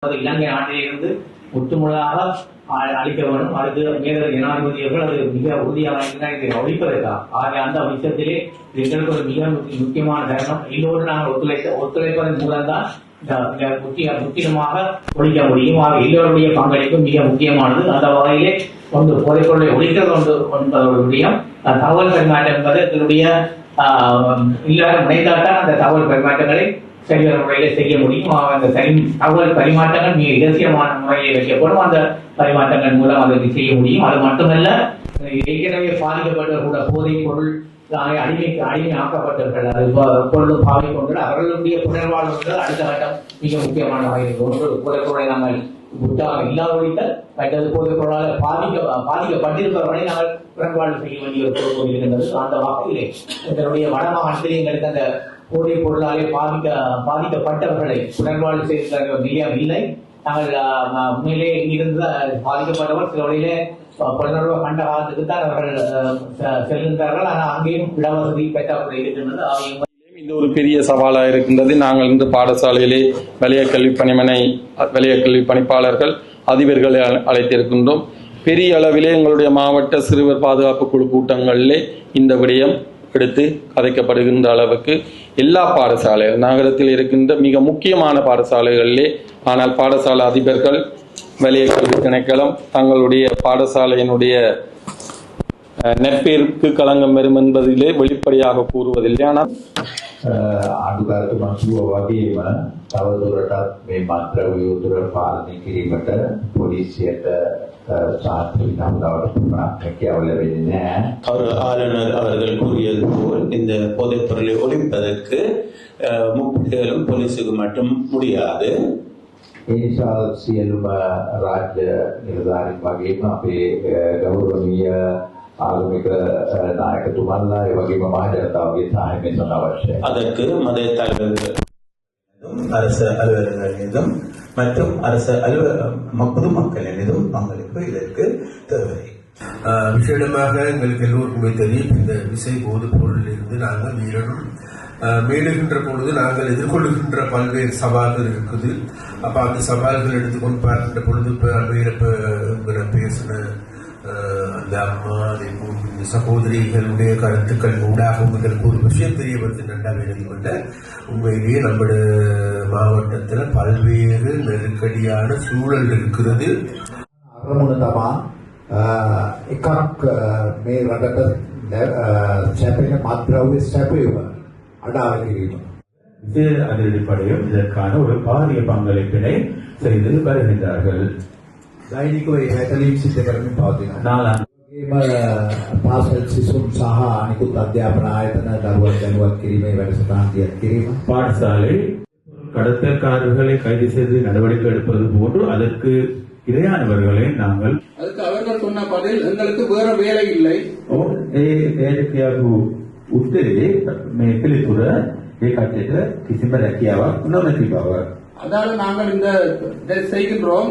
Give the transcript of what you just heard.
இலங்கை நாட்டிலிருந்து முற்றுமுழுதாக அளிக்க வேண்டும். அடுத்து மேலதிக ஜனாதிபதியர்கள் அது மிக உறுதியாக இதை ஒழிப்பதற்காக ஆகிய அந்த விஷயத்திலே எங்களுக்கு ஒரு மிக முக்கியமான காரணம். எல்லோரும் நாங்கள் ஒத்துழைப்பதன் மூலம்தான் முற்றிலுமாக ஒழிக்க முடியும். எல்லோருடைய பங்களிப்பு மிக முக்கியமானது. அந்த வகையிலே போதைப்பொருளை ஒழிக்கிறது என்பதோட விடயம் தகவல் பரிமாற்றம் என்பது எங்களுடைய எல்லாரும் முனைந்தால்தான் அந்த தகவல் பரிமாற்றங்களை சரியான முறையில செய்ய முடியும். அந்த தகவல் பரிமாற்றங்கள் மிக இரகசியமான முறையில் வைக்கப்படும். அந்த பரிமாற்றங்கள் மூலம் அதற்கு செய்ய முடியும். அது மட்டுமல்ல, ஏற்கனவே பாதிக்கப்பட்ட கூட போதைப் பொருள் அடிமையாக்கப்பட்டவர்கள் அது பொருளும் பாதிக்கொண்டு அவர்களுடைய புனர்வாழ்வு அடுத்த கட்டம் மிக முக்கியமான வகையில் ஒன்று போதைப் பொருளை நாங்கள் இல்லாதொழித்தல் மற்றது போதைப் பொருளால் பாதிக்கப்பட்டிருப்பவர்களை நாங்கள் புனர்வாழ்வு செய்ய வேண்டிய ஒரு பொறுப்பு இருக்கின்றது. அந்த வகையிலே எங்களுடைய வடமாகாணத்திலே எங்களுக்கு அந்த போதைப் பொருளாலே பாதிக்கப்பட்டவர்களை புனர்வாழ்வு செய்த நிலையம் இல்லை. நாங்கள் உண்மையிலே இங்கிருந்து பாதிக்கப்பட்டவர் சில வழியிலே புலனர்வு கண்ட காலத்துக்கு தான் அவர்கள் செல்கின்றார்கள். ஆனால் அங்கேயும் இடவசதி பெற்றால் இருக்கின்றது. இது ஒரு பெரிய சவாலாக இருக்கின்றது. நாங்கள் இந்த பாடசாலையிலே வலய கல்வி பணிப்பாளர்கள் அதிபர்களை அழைத்திருக்கின்றோம். பெரிய அளவிலே எங்களுடைய மாவட்ட சிறுவர் பாதுகாப்பு குழு கூட்டங்களிலே இந்த விடயம் எடுத்து கதைக்கப்படுகின்ற அளவுக்கு எல்லா பாடசாலைகள் நகரத்தில் இருக்கின்ற மிக முக்கியமான பாடசாலைகளிலே, ஆனால் பாடசாலை அதிபர்கள் வலய கல்வி திணைக்களம் தங்களுடைய பாடசாலையினுடைய நெற்பேருக்கு களங்கம் வரும் என்பதிலே வெளிப்படையாக கூறுவதில்லை. ஆனால் ආණ්ඩුකාරතුමා කිව්වා වගේම තවදුරටත් මේ මත්ද්‍රව්‍ය උතුර පාලනය කිරීමට පොලිසියට சாத்திரவர்கள் ஆளுநர் அவர்கள் கூறியது போல் இந்த போதைப் பொருளை ஒழிப்பதற்கு முப்படைகளும் போலீஸுக்கு மட்டும் முடியாது. නිසා සියලුම රාජ්‍ය නිලධාරීන් වගේම අපේ ගෞරවනීය ආගමික නායකතුමන්ලා ඒ වගේම මහජනතාවගේ සහාය මෙතන අවශ්‍යයි. அதற்கு மத தலைவர்கள் அரசு அலுவலர்களிடம் மற்றும் அரசு பொதுமக்களிடம் பங்களிப்பு இதற்கு தேவை. விசேடமாக எங்களுக்கு எல்லோருக்குமே தெரியும், இந்த விசை போதைப் பொருளில் இருந்து நாங்கள் மீளுகின்ற பொழுது நாங்கள் எதிர்கொள்ளுகின்ற பல்வேறு சவால்கள் இருக்குது. அப்ப அந்த சவால்கள் எடுத்துக்கொண்டு பார்க்கின்ற பொழுது பேசின அந்த அம்மா அதே சகோதரிகளுடைய கருத்துக்கள் ஊடாக உங்களுக்கு ஒரு விஷயம் தெரிய வந்து நன்றாக கொண்ட உண்மையிலேயே நம்முடைய மாவட்டத்தில் பல்வேறு நெருக்கடியான சூழல் இருக்கிறது. අරමුණ තමා එකක් මේ රටට සැපෙන මත්ද්‍රව්‍ය සැපයීම අඩාල කිරීම. இது அடிப்படையில் இதற்கான ஒரு பாரிய பங்களிப்பினை செய்து வருகின்றார்கள். දෛනිකව ඒ හැකලීම් සිද්ධ කරමින් පවතිනවා. පාසල් සිසුන් සහ අනිකුත් අධ්‍යාපන ආයතන දරුවන් දැනුවත් කිරීමේ වැඩසටහන් කිරීම. பாடசாலை கடத்தல்காரர்களை கைது செய்து நடவடிக்கை எடுப்பது போன்று அதற்கு இரையானவர்களை நாங்கள் அதுக்கு அவர்கள் சொன்ன பதில் எங்களுக்கு வேற வேலை இல்லை. උත්තරේ මේ පිළිතුර ඒ කට්ටියට කිසිම රැකියාවක් නොමැති බව. அதாவது நாங்கள் இந்த செய்கின்றோம்.